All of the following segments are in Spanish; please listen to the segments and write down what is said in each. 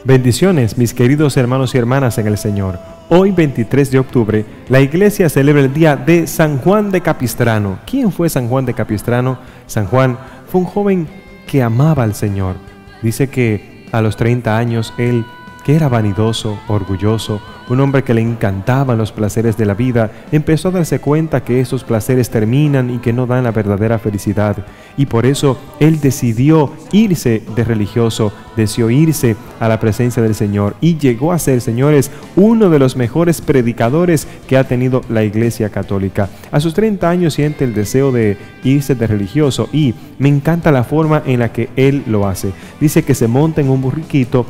Bendiciones, mis queridos hermanos y hermanas en el Señor. Hoy, 23 de octubre, la iglesia celebra el día de San Juan de Capistrano. ¿Quién fue San Juan de Capistrano? San Juan fue un joven que amaba al Señor. Dice que a los 30 años él, que era vanidoso, orgulloso, un hombre que le encantaban los placeres de la vida, empezó a darse cuenta que esos placeres terminan y que no dan la verdadera felicidad. Y por eso él decidió irse de religioso, deseó irse a la presencia del Señor y llegó a ser, señores, uno de los mejores predicadores que ha tenido la Iglesia Católica. A sus 30 años siente el deseo de irse de religioso y me encanta la forma en la que él lo hace. Dice que se monta en un burriquito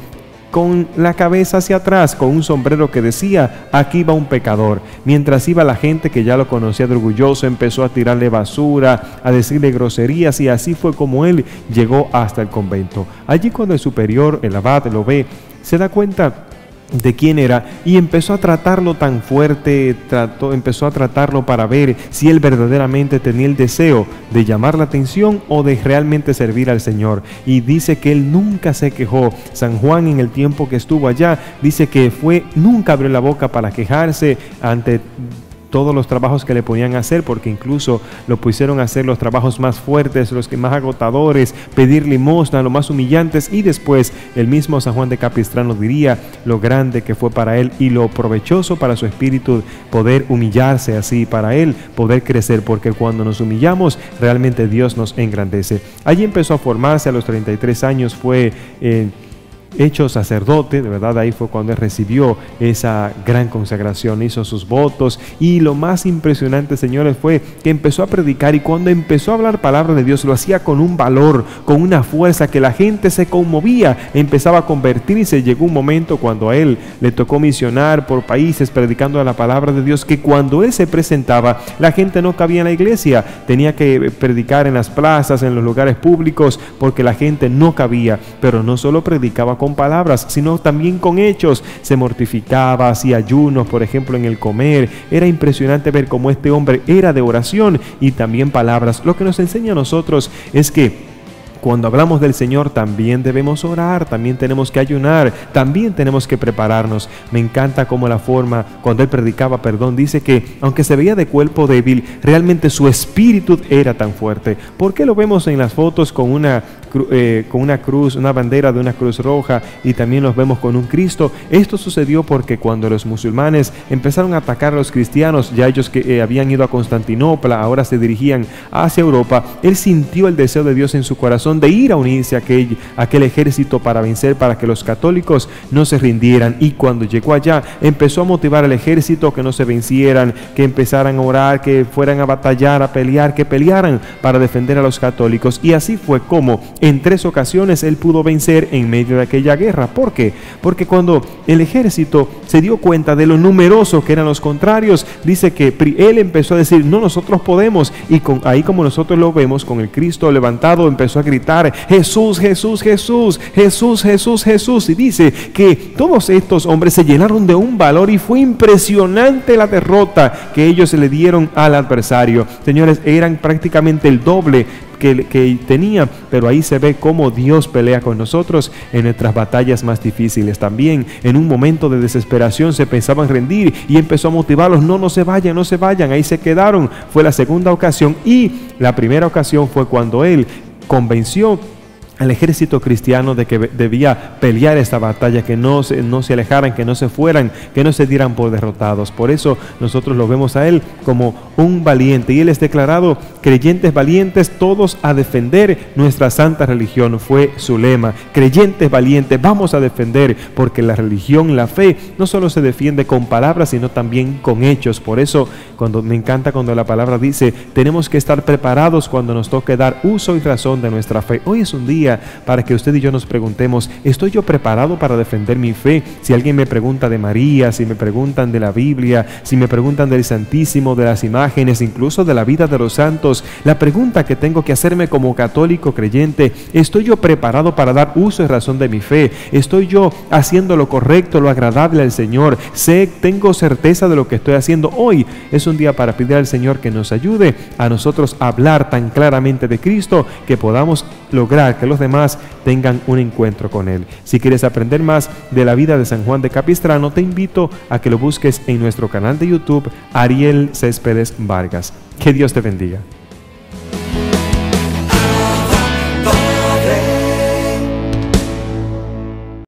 con la cabeza hacia atrás, con un sombrero que decía, aquí va un pecador. Mientras iba la gente que ya lo conocía de orgulloso, empezó a tirarle basura, a decirle groserías, y así fue como él llegó hasta el convento. Allí cuando el superior, el abad, lo ve, se da cuenta de quién era y empezó a tratarlo tan fuerte, empezó a tratarlo para ver si él verdaderamente tenía el deseo de llamar la atención o de realmente servir al Señor. Y dice que él nunca se quejó. San Juan, en el tiempo que estuvo allá, dice que nunca abrió la boca para quejarse ante todos los trabajos que le podían hacer, porque incluso lo pusieron a hacer los trabajos más fuertes, los que más agotadores, pedir limosna, los más humillantes, y después el mismo San Juan de Capistrano diría lo grande que fue para él y lo provechoso para su espíritu poder humillarse así, para él poder crecer, porque cuando nos humillamos realmente Dios nos engrandece. Allí empezó a formarse. A los 33 años fue hecho sacerdote, de verdad. Ahí fue cuando él recibió esa gran consagración, hizo sus votos, y lo más impresionante, señores, fue que empezó a predicar, y cuando empezó a hablar palabra de Dios lo hacía con un valor, con una fuerza que la gente se conmovía, empezaba a convertirse. Llegó un momento cuando a él le tocó misionar por países predicando la palabra de Dios, que cuando él se presentaba la gente no cabía en la iglesia, tenía que predicar en las plazas, en los lugares públicos, porque la gente no cabía. Pero no solo predicaba con palabras, sino también con hechos. Se mortificaba, hacía ayunos, por ejemplo, en el comer. Era impresionante ver cómo este hombre era de oración y también palabras. Lo que nos enseña a nosotros es que cuando hablamos del Señor también debemos orar, también tenemos que ayunar, también tenemos que prepararnos. Me encanta cómo la forma, cuando él predicaba, dice que aunque se veía de cuerpo débil, realmente su espíritu era tan fuerte. ¿Por qué lo vemos en las fotos con una cruz, una bandera de una cruz roja, y también los vemos con un Cristo? Esto sucedió porque cuando los musulmanes empezaron a atacar a los cristianos, ya ellos que habían ido a Constantinopla, ahora se dirigían hacia Europa, él sintió el deseo de Dios en su corazón de ir a unirse a aquel ejército para vencer, para que los católicos no se rindieran. Y cuando llegó allá, empezó a motivar al ejército que no se vencieran, que empezaran a orar, que fueran a batallar, a pelear, que pelearan para defender a los católicos. Y así fue como en 3 ocasiones él pudo vencer en medio de aquella guerra. ¿Por qué? Porque cuando el ejército se dio cuenta de lo numerosos que eran los contrarios, dice que él empezó a decir, no, nosotros podemos. Y ahí, como nosotros lo vemos, con el Cristo levantado, empezó a gritar, Jesús, Jesús, Jesús, Jesús, Jesús, Jesús. Y dice que todos estos hombres se llenaron de un valor, y fue impresionante la derrota que ellos le dieron al adversario. Señores, eran prácticamente el doble que tenía, pero ahí se ve cómo Dios pelea con nosotros en nuestras batallas más difíciles. También en un momento de desesperación se pensaban rendir, y empezó a motivarlos, no se vayan, no se vayan. Ahí se quedaron. Fue la segunda ocasión, y la primera ocasión fue cuando él convenció al ejército cristiano de que debía pelear esta batalla, que no se alejaran, que no se fueran, que no se dieran por derrotados. Por eso nosotros lo vemos a él como un valiente, y él es declarado creyentes valientes, todos a defender nuestra santa religión. Fue su lema, creyentes valientes, vamos a defender, porque la religión, la fe, no solo se defiende con palabras, sino también con hechos. Por eso me encanta cuando la palabra dice, tenemos que estar preparados cuando nos toque dar uso y razón de nuestra fe. Hoy es un día para que usted y yo nos preguntemos, ¿estoy yo preparado para defender mi fe? Si alguien me pregunta de María, si me preguntan de la Biblia, si me preguntan del Santísimo, de las imágenes, incluso de la vida de los santos, la pregunta que tengo que hacerme como católico creyente, ¿estoy yo preparado para dar uso y razón de mi fe? ¿Estoy yo haciendo lo correcto, lo agradable al Señor? ¿Tengo certeza de lo que estoy haciendo? Hoy es un día para pedir al Señor que nos ayude a nosotros a hablar tan claramente de Cristo, que podamos lograr que los los demás tengan un encuentro con Él. Si quieres aprender más de la vida de San Juan de Capistrano, te invito a que lo busques en nuestro canal de YouTube, Ariel Céspedes Vargas. Que Dios te bendiga.